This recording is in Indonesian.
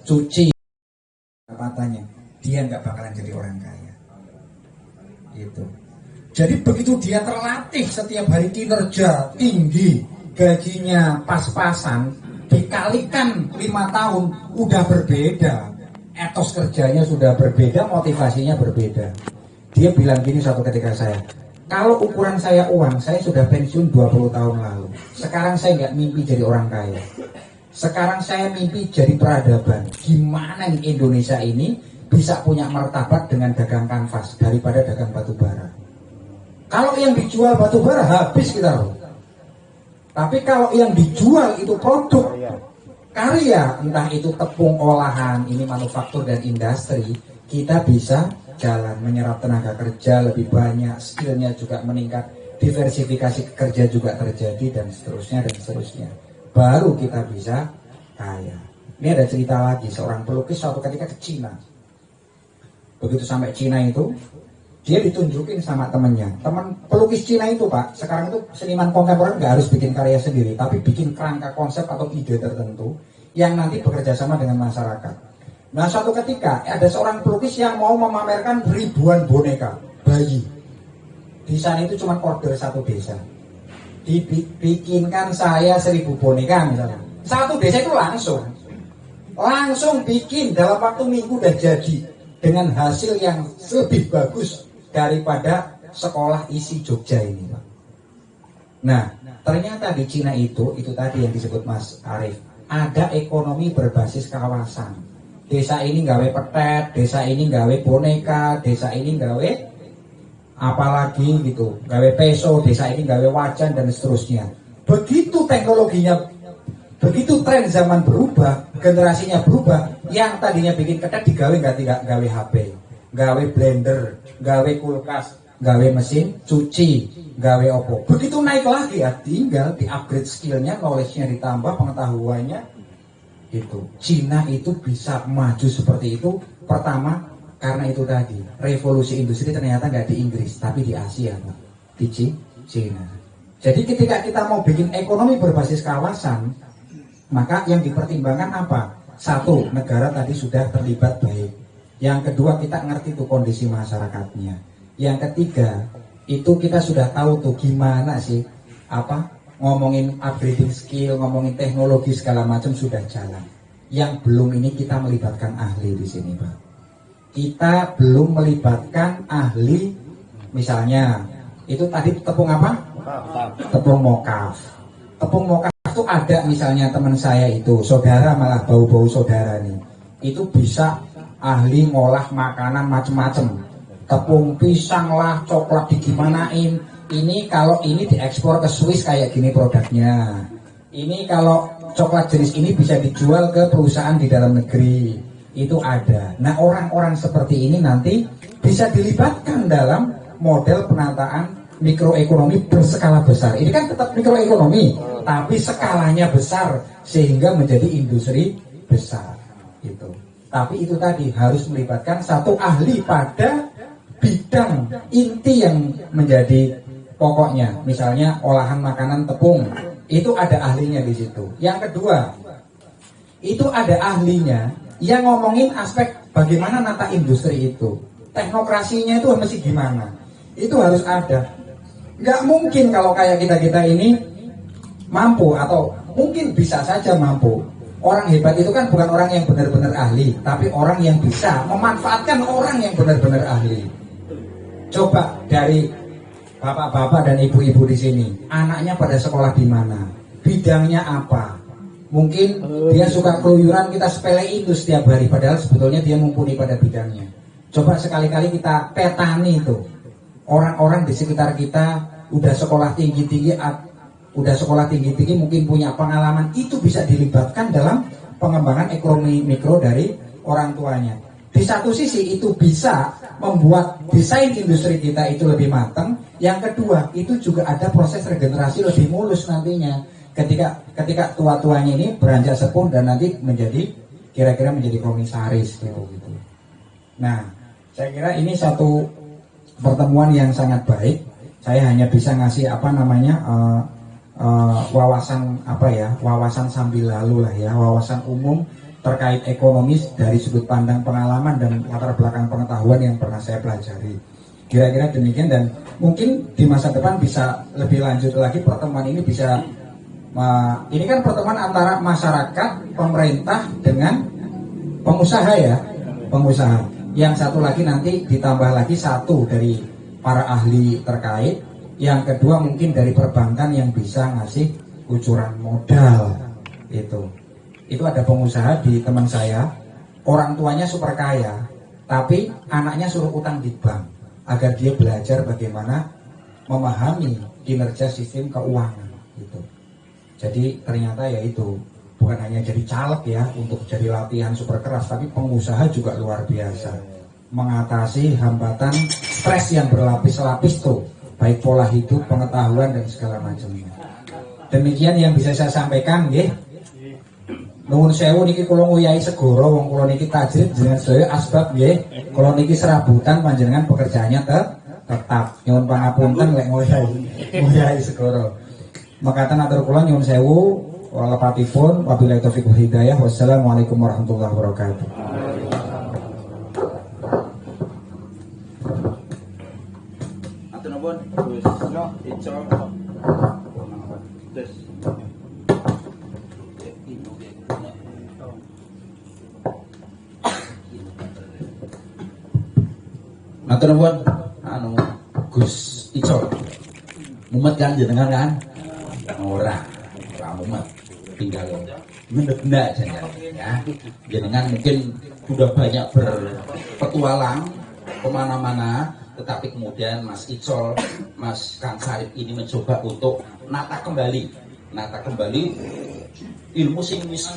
cuci katanya, dia nggak bakalan jadi orang kaya. Gitu. Jadi begitu dia terlatih setiap hari kinerja tinggi, gajinya pas-pasan, dikalikan 5 tahun, udah berbeda. Etos kerjanya sudah berbeda, motivasinya berbeda. Dia bilang gini suatu ketika saya, kalau ukuran saya uang, saya sudah pensiun 20 tahun lalu. Sekarang saya nggak mimpi jadi orang kaya. Sekarang saya mimpi jadi peradaban. Gimana nih Indonesia ini bisa punya martabat dengan dagang kanvas daripada dagang batu bara. Kalau yang dijual batu bara habis kita loh. Tapi kalau yang dijual itu produk karya, entah itu tepung olahan, ini manufaktur dan industri, kita bisa jalan, menyerap tenaga kerja lebih banyak, skillnya juga meningkat, diversifikasi kerja juga terjadi, dan seterusnya dan seterusnya. Baru kita bisa kaya. Ini ada cerita lagi, seorang pelukis suatu ketika ke Cina. Begitu sampai Cina itu, dia ditunjukin sama temennya. Teman pelukis Cina itu Pak, sekarang itu seniman kontemporer nggak harus bikin karya sendiri, tapi bikin kerangka konsep atau ide tertentu yang nanti bekerja sama dengan masyarakat. Nah suatu ketika ada seorang pelukis yang mau memamerkan ribuan boneka bayi. Di sana itu cuma order satu desa. Dibikinkan saya 1000 boneka misalnya. Satu desa itu langsung bikin dalam waktu minggu udah jadi dengan hasil yang lebih bagus daripada sekolah isi Jogja ini Pak. Nah ternyata di Cina itu tadi yang disebut Mas Arief, ada ekonomi berbasis kawasan. Desa ini gawe petet, desa ini gawe boneka, desa ini gawe apalagi gitu, gawe peso, desa ini gawe wajan dan seterusnya. Begitu teknologinya, begitu tren zaman berubah, generasinya berubah, yang tadinya bikin ketet digawe tidak gawe HP, gawe blender, gawe kulkas, gawe mesin cuci, gawe opo. Begitu naik lagi ya, tinggal di-upgrade skillnya, knowledge-nya ditambah, pengetahuannya. Itu Cina itu bisa maju seperti itu pertama karena itu tadi revolusi industri ternyata nggak di Inggris tapi di Asia Pak, di Cina. Jadi ketika kita mau bikin ekonomi berbasis kawasan, maka yang dipertimbangkan apa? Satu, negara tadi sudah terlibat baik. Yang kedua, kita ngerti tuh kondisi masyarakatnya. Yang ketiga, itu kita sudah tahu tuh gimana sih ngomongin upgrading skill, ngomongin teknologi segala macam sudah jalan. Yang belum ini kita melibatkan ahli di sini, Pak. Kita belum melibatkan ahli, misalnya itu tadi tepung apa? Tepung mokaf. Tepung mokaf itu ada misalnya teman saya itu, saudara malah bau-bau saudara nih. Itu bisa ahli ngolah makanan macam-macam. Tepung pisang lah, coklat digimanain. Ini kalau ini diekspor ke Swiss kayak gini produknya. Ini kalau coklat jenis ini bisa dijual ke perusahaan di dalam negeri. Itu ada. Nah orang-orang seperti ini nanti bisa dilibatkan dalam model penataan mikroekonomi berskala besar. Ini kan tetap mikroekonomi, tapi skalanya besar sehingga menjadi industri besar. Itu. Tapi itu tadi harus melibatkan satu ahli pada bidang inti yang menjadi pokoknya, misalnya olahan makanan tepung, itu ada ahlinya di situ. Yang kedua, itu ada ahlinya yang ngomongin aspek bagaimana nata industri itu, teknokrasinya itu mesti gimana, itu harus ada. Nggak mungkin kalau kayak kita ini mampu, atau mungkin bisa saja mampu. Orang hebat itu kan bukan orang yang benar-benar ahli, tapi orang yang bisa memanfaatkan orang yang benar-benar ahli. Coba dari bapak-bapak dan ibu-ibu di sini, anaknya pada sekolah di mana? Bidangnya apa? Mungkin dia suka keluyuran, kita sepelein itu setiap hari, padahal sebetulnya dia mumpuni pada bidangnya. Coba sekali-kali kita petani itu. Orang-orang di sekitar kita udah sekolah tinggi-tinggi, mungkin punya pengalaman, itu bisa dilibatkan dalam pengembangan ekonomi mikro dari orang tuanya. Di satu sisi itu bisa membuat desain industri kita itu lebih matang. Yang kedua, itu juga ada proses regenerasi lebih mulus nantinya. Ketika tua-tuanya ini beranjak sepuh dan nanti kira-kira menjadi komisaris gitu. Nah, saya kira ini satu pertemuan yang sangat baik. Saya hanya bisa ngasih wawasan wawasan sambil lalu lah ya, wawasan umum terkait ekonomis dari sudut pandang pengalaman dan latar belakang pengetahuan yang pernah saya pelajari. Kira-kira demikian, dan mungkin di masa depan bisa lebih lanjut lagi pertemuan ini bisa ini kan pertemuan antara masyarakat, pemerintah dengan pengusaha ya, pengusaha. Yang satu lagi nanti ditambah lagi satu dari para ahli terkait. Yang kedua mungkin dari perbankan yang bisa ngasih kucuran modal itu. Itu ada pengusaha di teman saya, orang tuanya super kaya, tapi anaknya suruh utang di bank agar dia belajar bagaimana memahami kinerja sistem keuangan gitu. Jadi ternyata ya itu bukan hanya jadi caleg ya untuk jadi latihan super keras, tapi pengusaha juga luar biasa mengatasi hambatan stres yang berlapis-lapis tuh, baik pola hidup, pengetahuan dan segala macamnya. Demikian yang bisa saya sampaikan, nggih. Nuwun sewu niki kula nguyai segoro wong kula niki tajrid jenengan sedaya asbab nggih. Kula niki serabutan panjenengan pekerjaannya tetap. Nyuwun pangapunten lek nguyai segoro. Makatan atur kula nyuwun sewu lepatipun wabillahi taufiq wal hidayah. Wassalamualaikum warahmatullahi wabarakatuh. Atur nuwun Gus Icol. Matur nuwun Gus Icol. Mumet kan jenengan kan? Ora mumet. Tinggal ngendek-ngendek ya. Jenengan mungkin sudah banyak berpetualang kemana-mana, tetapi kemudian Mas Icol, Mas Kang Sarip ini mencoba untuk nata kembali ilmu sing wis